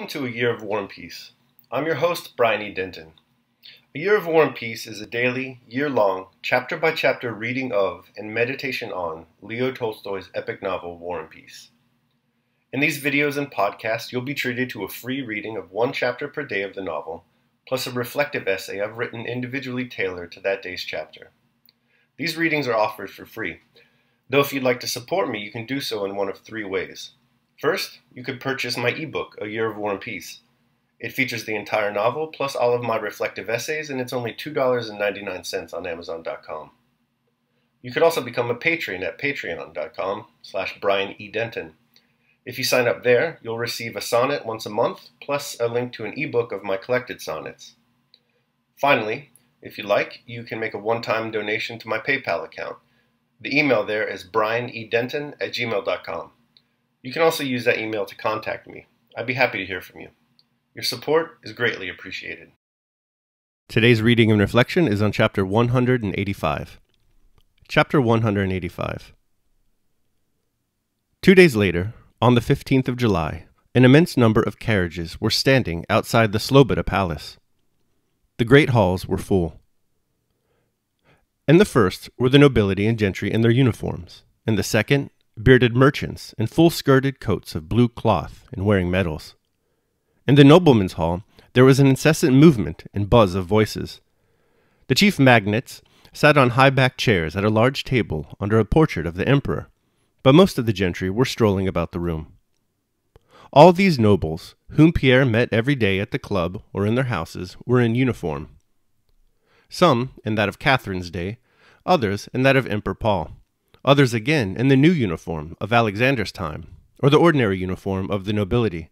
Welcome to A Year of War and Peace. I'm your host, Brian E. Denton. A Year of War and Peace is a daily, year-long, chapter-by-chapter reading of and meditation on Leo Tolstoy's epic novel, War and Peace. In these videos and podcasts, you'll be treated to a free reading of one chapter per day of the novel, plus a reflective essay I've written individually tailored to that day's chapter. These readings are offered for free, though if you'd like to support me, you can do so in one of three ways. First, you could purchase my ebook, A Year of War and Peace. It features the entire novel, plus all of my reflective essays, and it's only $2.99 on Amazon.com. You could also become a patron at patreon.com/Brian E. Denton. If you sign up there, you'll receive a sonnet once a month, plus a link to an ebook of my collected sonnets. Finally, if you like, you can make a one-time donation to my PayPal account. The email there is brianedenton@gmail.com. You can also use that email to contact me. I'd be happy to hear from you. Your support is greatly appreciated. Today's reading and reflection is on Chapter 185. Chapter 185. 2 days later, on the 15th of July, an immense number of carriages were standing outside the Sloboda Palace. The great halls were full. In the first were the nobility and gentry in their uniforms, in the second, bearded merchants in full-skirted coats of blue cloth and wearing medals. In the noblemen's hall, there was an incessant movement and buzz of voices. The chief magnates sat on high-backed chairs at a large table under a portrait of the emperor, but most of the gentry were strolling about the room. All these nobles, whom Pierre met every day at the club or in their houses, were in uniform. Some in that of Catherine's day, others in that of Emperor Paul. Others again in the new uniform of Alexander's time, or the ordinary uniform of the nobility,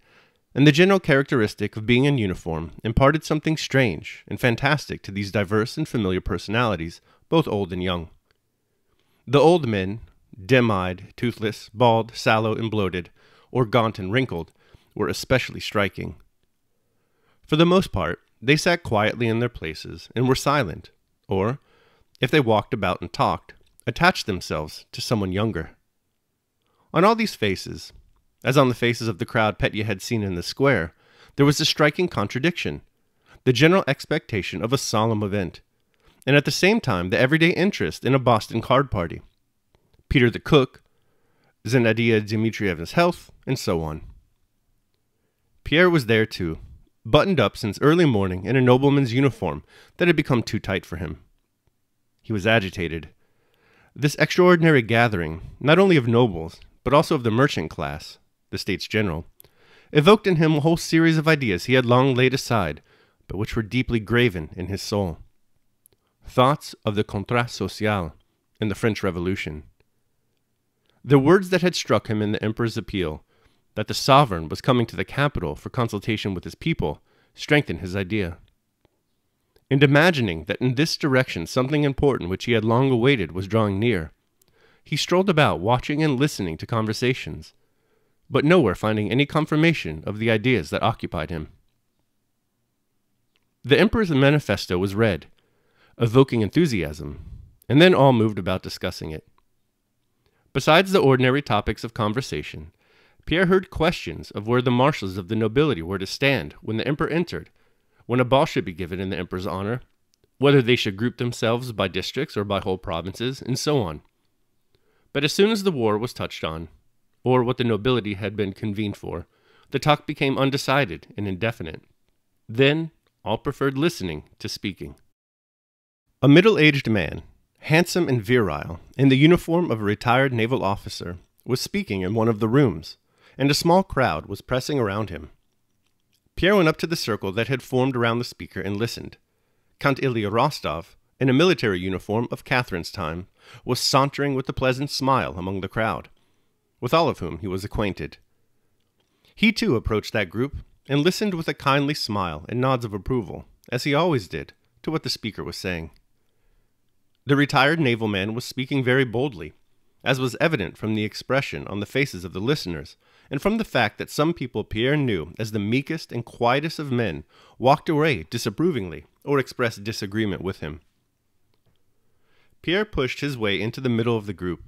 and the general characteristic of being in uniform imparted something strange and fantastic to these diverse and familiar personalities, both old and young. The old men, dim-eyed, toothless, bald, sallow, and bloated, or gaunt and wrinkled, were especially striking. For the most part, they sat quietly in their places and were silent, or, if they walked about and talked, attached themselves to someone younger. On all these faces, as on the faces of the crowd Petya had seen in the square, there was a striking contradiction, the general expectation of a solemn event, and at the same time the everyday interest in a Boston card party. Peter the cook, Zinaida Dmitrievna's health, and so on. Pierre was there too, buttoned up since early morning in a nobleman's uniform that had become too tight for him. He was agitated. This extraordinary gathering, not only of nobles, but also of the merchant class, the States General, evoked in him a whole series of ideas he had long laid aside, but which were deeply graven in his soul. Thoughts of the contrat social in the French Revolution. The words that had struck him in the emperor's appeal, that the sovereign was coming to the capital for consultation with his people, strengthened his idea. And imagining that in this direction something important which he had long awaited was drawing near, he strolled about watching and listening to conversations, but nowhere finding any confirmation of the ideas that occupied him. The emperor's manifesto was read, evoking enthusiasm, and then all moved about discussing it. Besides the ordinary topics of conversation, Pierre heard questions of where the marshals of the nobility were to stand when the emperor entered, when a ball should be given in the emperor's honor, whether they should group themselves by districts or by whole provinces, and so on. But as soon as the war was touched on, or what the nobility had been convened for, the talk became undecided and indefinite. Then all preferred listening to speaking. A middle-aged man, handsome and virile, in the uniform of a retired naval officer, was speaking in one of the rooms, and a small crowd was pressing around him. Pierre went up to the circle that had formed around the speaker and listened. Count Ilya Rostov, in a military uniform of Catherine's time, was sauntering with a pleasant smile among the crowd, with all of whom he was acquainted. He too approached that group and listened with a kindly smile and nods of approval, as he always did, to what the speaker was saying. The retired naval man was speaking very boldly, as was evident from the expression on the faces of the listeners, and from the fact that some people Pierre knew as the meekest and quietest of men walked away disapprovingly or expressed disagreement with him. Pierre pushed his way into the middle of the group,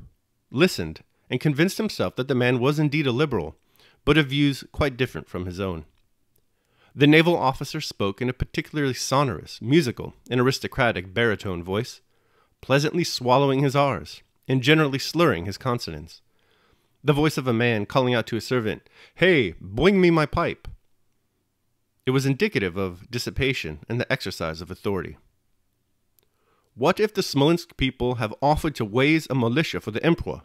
listened, and convinced himself that the man was indeed a liberal, but of views quite different from his own. The naval officer spoke in a particularly sonorous, musical, and aristocratic baritone voice, pleasantly swallowing his R's, and generally slurring his consonants. The voice of a man calling out to a servant, "Hey, bring me my pipe." It was indicative of dissipation and the exercise of authority. What if the Smolensk people have offered to raise a militia for the emperor?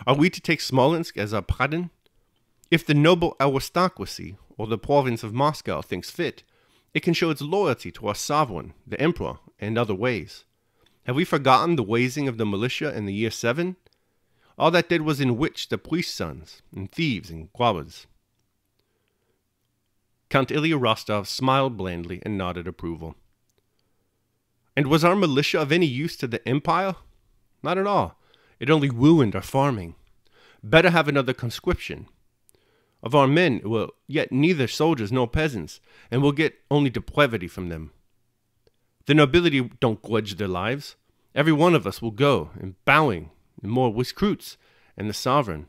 Are we to take Smolensk as our pardon? If the noble aristocracy or the province of Moscow thinks fit, it can show its loyalty to our sovereign, the emperor, in other ways. Have we forgotten the raising of the militia in the year 7? All that did was enrich the priest's sons, and thieves and robbers. Count Ilya Rostov smiled blandly and nodded approval. And was our militia of any use to the empire? Not at all. It only ruined our farming. Better have another conscription. Of our men were yet neither soldiers nor peasants, and we'll get only depravity from them. The nobility don't grudge their lives. Every one of us will go, and bowing, and more recruits, and the sovereign.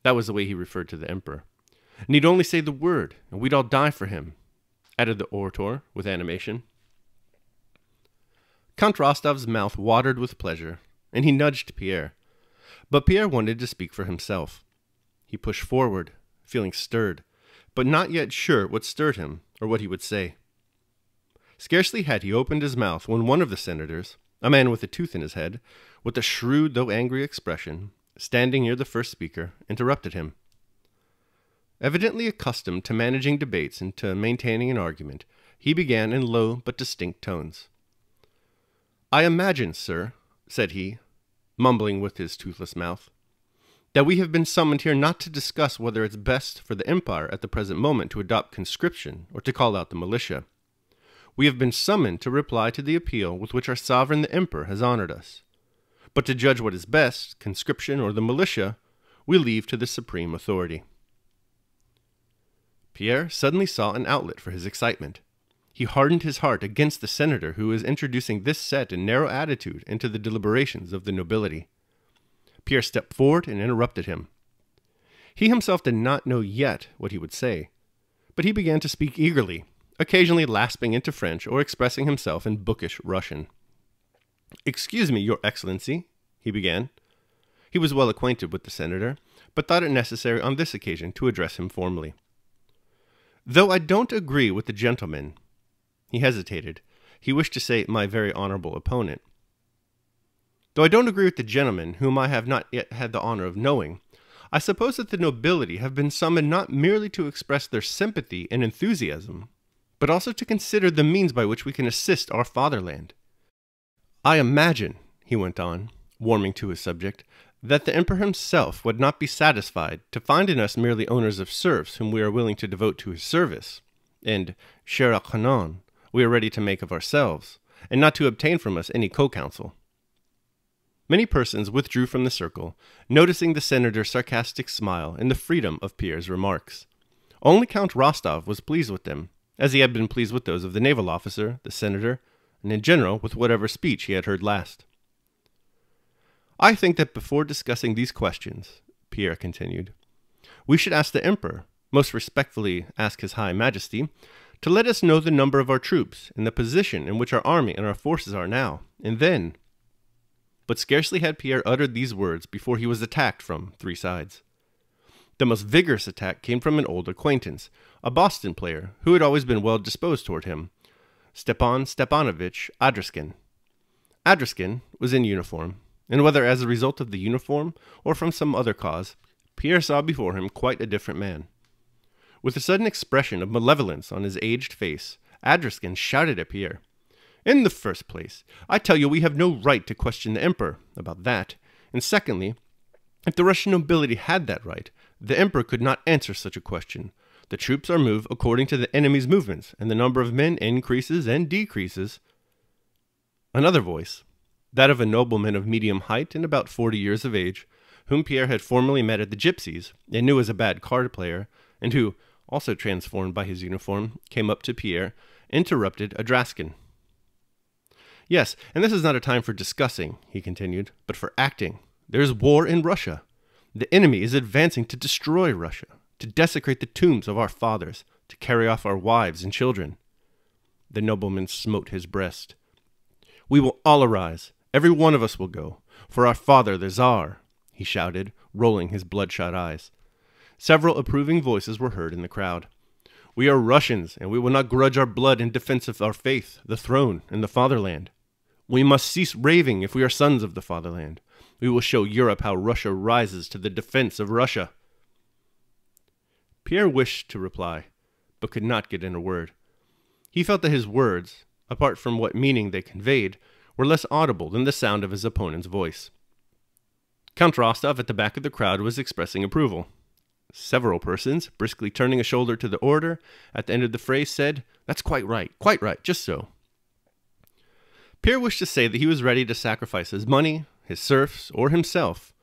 That was the way he referred to the emperor. Need only say the word, and we'd all die for him, added the orator with animation. Count Rostov's mouth watered with pleasure, and he nudged Pierre. But Pierre wanted to speak for himself. He pushed forward, feeling stirred, but not yet sure what stirred him or what he would say. Scarcely had he opened his mouth when one of the senators, a man with a tooth in his head, with a shrewd though angry expression, standing near the first speaker, interrupted him. Evidently accustomed to managing debates and to maintaining an argument, he began in low but distinct tones. "I imagine, sir," said he, mumbling with his toothless mouth, "that we have been summoned here not to discuss whether it's best for the empire at the present moment to adopt conscription or to call out the militia. We have been summoned to reply to the appeal with which our sovereign the emperor has honored us. But to judge what is best, conscription or the militia, we leave to the supreme authority." Pierre suddenly saw an outlet for his excitement. He hardened his heart against the senator who was introducing this set and narrow attitude into the deliberations of the nobility. Pierre stepped forward and interrupted him. He himself did not know yet what he would say, but he began to speak eagerly, occasionally lapsing into French or expressing himself in bookish Russian. "Excuse me, Your Excellency," he began. He was well acquainted with the senator, but thought it necessary on this occasion to address him formally. "Though I don't agree with the gentleman," he hesitated. He wished to say, "my very honorable opponent." "Though I don't agree with the gentleman whom I have not yet had the honor of knowing, I suppose that the nobility have been summoned not merely to express their sympathy and enthusiasm, but also to consider the means by which we can assist our fatherland. I imagine," he went on, warming to his subject, "that the emperor himself would not be satisfied to find in us merely owners of serfs whom we are willing to devote to his service, and, cher à canon, we are ready to make of ourselves, and not to obtain from us any co-counsel." Many persons withdrew from the circle, noticing the senator's sarcastic smile and the freedom of Pierre's remarks. Only Count Rostov was pleased with them, as he had been pleased with those of the naval officer, the senator, and in general with whatever speech he had heard last. "I think that before discussing these questions," Pierre continued, "we should ask the emperor, most respectfully ask his high majesty, to let us know the number of our troops and the position in which our army and our forces are now, and then—" But scarcely had Pierre uttered these words before he was attacked from 3 sides. The most vigorous attack came from an old acquaintance, a Boston player who had always been well disposed toward him, Stepan Stepanovich Adruskin. Adruskin was in uniform, and whether as a result of the uniform or from some other cause, Pierre saw before him quite a different man. With a sudden expression of malevolence on his aged face, Adruskin shouted at Pierre, "In the first place, I tell you we have no right to question the emperor about that, and secondly, if the Russian nobility had that right, the emperor could not answer such a question. The troops are moved according to the enemy's movements, and the number of men increases and decreases." Another voice, that of a nobleman of medium height and about 40 years of age, whom Pierre had formerly met at the Gypsies and knew as a bad card player, and who, also transformed by his uniform, came up to Pierre, interrupted Adruskin. "Yes, and this is not a time for discussing," he continued, "but for acting. There is war in Russia. The enemy is advancing to destroy Russia, to desecrate the tombs of our fathers, to carry off our wives and children." The nobleman smote his breast. "We will all arise. Every one of us will go. For our father, the Tsar," he shouted, rolling his bloodshot eyes. Several approving voices were heard in the crowd. "We are Russians, and we will not grudge our blood in defense of our faith, the throne, and the fatherland. We must cease raving if we are sons of the fatherland. We will show Europe how Russia rises to the defense of Russia." Pierre wished to reply, but could not get in a word. He felt that his words, apart from what meaning they conveyed, were less audible than the sound of his opponent's voice. Count Rostov at the back of the crowd was expressing approval. Several persons, briskly turning a shoulder to the orator, at the end of the phrase said, "That's quite right, just so." Pierre wished to say that he was ready to sacrifice his money, his serfs, or himself.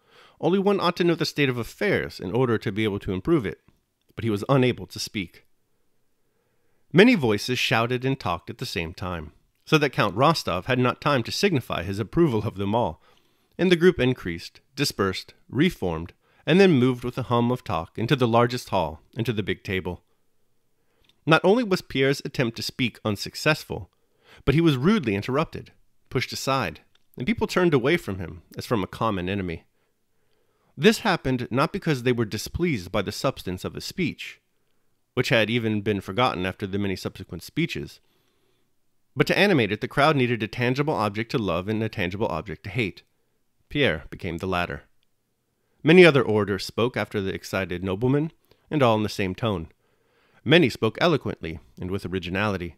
Only one ought to know the state of affairs in order to be able to improve it, but he was unable to speak. Many voices shouted and talked at the same time, so that Count Rostov had not time to signify his approval of them all, and the group increased, dispersed, reformed, and then moved with a hum of talk into the largest hall, into the big table. Not only was Pierre's attempt to speak unsuccessful, but he was rudely interrupted, pushed aside, and people turned away from him as from a common enemy. This happened not because they were displeased by the substance of his speech, which had even been forgotten after the many subsequent speeches, but to animate it the crowd needed a tangible object to love and a tangible object to hate. Pierre became the latter. Many other orators spoke after the excited nobleman, and all in the same tone. Many spoke eloquently and with originality.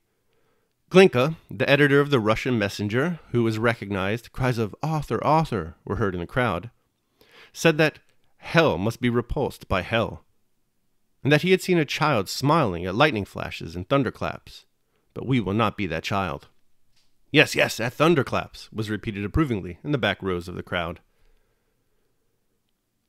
Glinka, the editor of the Russian Messenger, who was recognized, cries of "Author, author," were heard in the crowd, said that hell must be repulsed by hell, and that he had seen a child smiling at lightning flashes and thunderclaps, but we will not be that child. "Yes, yes, at thunderclaps," was repeated approvingly in the back rows of the crowd.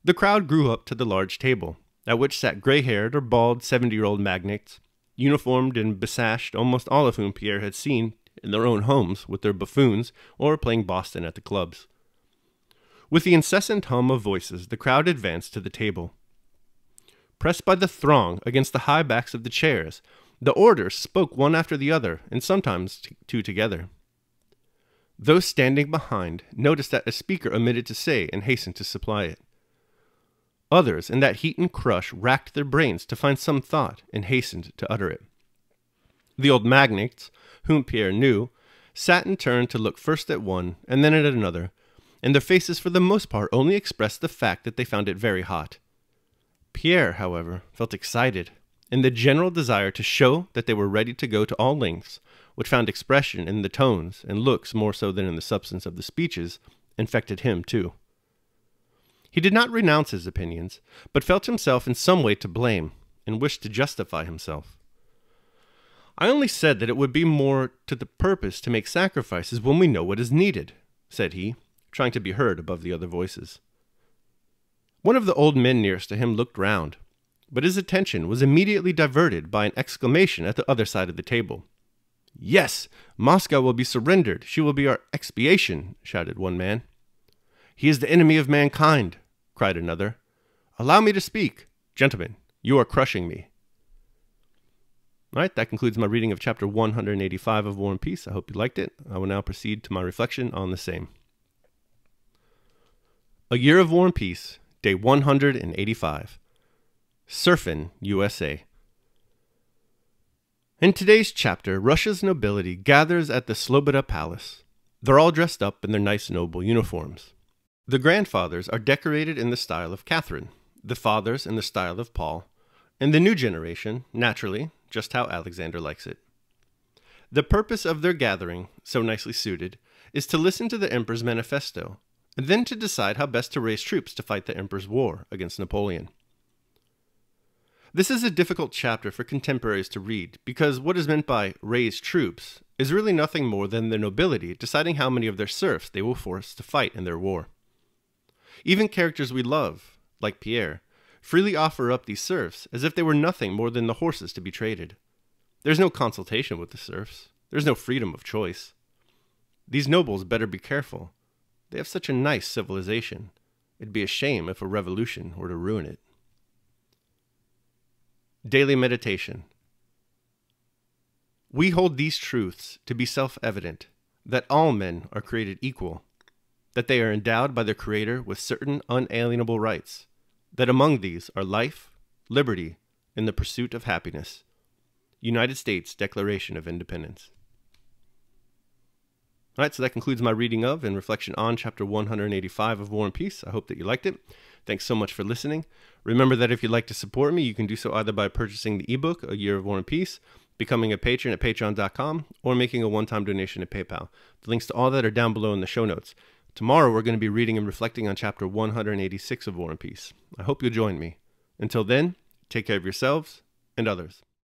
The crowd grew up to the large table, at which sat gray-haired or bald 70-year-old magnates, uniformed and besashed, almost all of whom Pierre had seen in their own homes with their buffoons or playing Boston at the clubs. With the incessant hum of voices, the crowd advanced to the table. Pressed by the throng against the high backs of the chairs, the orators spoke one after the other, and sometimes two together. Those standing behind noticed that a speaker omitted to say and hastened to supply it. Others, in that heat and crush, racked their brains to find some thought and hastened to utter it. The old magnates, whom Pierre knew, sat and turned to look first at one and then at another, and their faces for the most part only expressed the fact that they found it very hot. Pierre, however, felt excited, and the general desire to show that they were ready to go to all lengths, which found expression in the tones and looks more so than in the substance of the speeches, infected him too. He did not renounce his opinions, but felt himself in some way to blame, and wished to justify himself. "I only said that it would be more to the purpose to make sacrifices when we know what is needed," said he, trying to be heard above the other voices. One of the old men nearest to him looked round, but his attention was immediately diverted by an exclamation at the other side of the table. "Yes, Moscow will be surrendered. She will be our expiation," shouted one man. "He is the enemy of mankind," cried another. "Allow me to speak. Gentlemen, you are crushing me." All right, that concludes my reading of chapter 185 of War and Peace. I hope you liked it. I will now proceed to my reflection on the same. A Year of War and Peace, Day 185. Surfin, USA. In today's chapter, Russia's nobility gathers at the Sloboda Palace. They're all dressed up in their nice noble uniforms. The grandfathers are decorated in the style of Catherine, the fathers in the style of Paul, and the new generation, naturally, just how Alexander likes it. The purpose of their gathering, so nicely suited, is to listen to the Emperor's manifesto, and then to decide how best to raise troops to fight the Emperor's war against Napoleon. This is a difficult chapter for contemporaries to read, because what is meant by raise troops is really nothing more than the nobility deciding how many of their serfs they will force to fight in their war. Even characters we love, like Pierre, freely offer up these serfs as if they were nothing more than the horses to be traded. There's no consultation with the serfs. There's no freedom of choice. These nobles better be careful. They have such a nice civilization. It'd be a shame if a revolution were to ruin it. Daily meditation. We hold these truths to be self-evident, that all men are created equal, that they are endowed by their Creator with certain unalienable rights, that among these are life, liberty, and the pursuit of happiness. United States Declaration of Independence. All right, so that concludes my reading of and reflection on chapter 185 of War and Peace. I hope that you liked it. Thanks so much for listening. Remember that if you'd like to support me, you can do so either by purchasing the ebook, A Year of War and Peace, becoming a patron at patreon.com, or making a one-time donation at PayPal. The links to all that are down below in the show notes. Tomorrow, we're going to be reading and reflecting on chapter 186 of War and Peace. I hope you'll join me. Until then, take care of yourselves and others.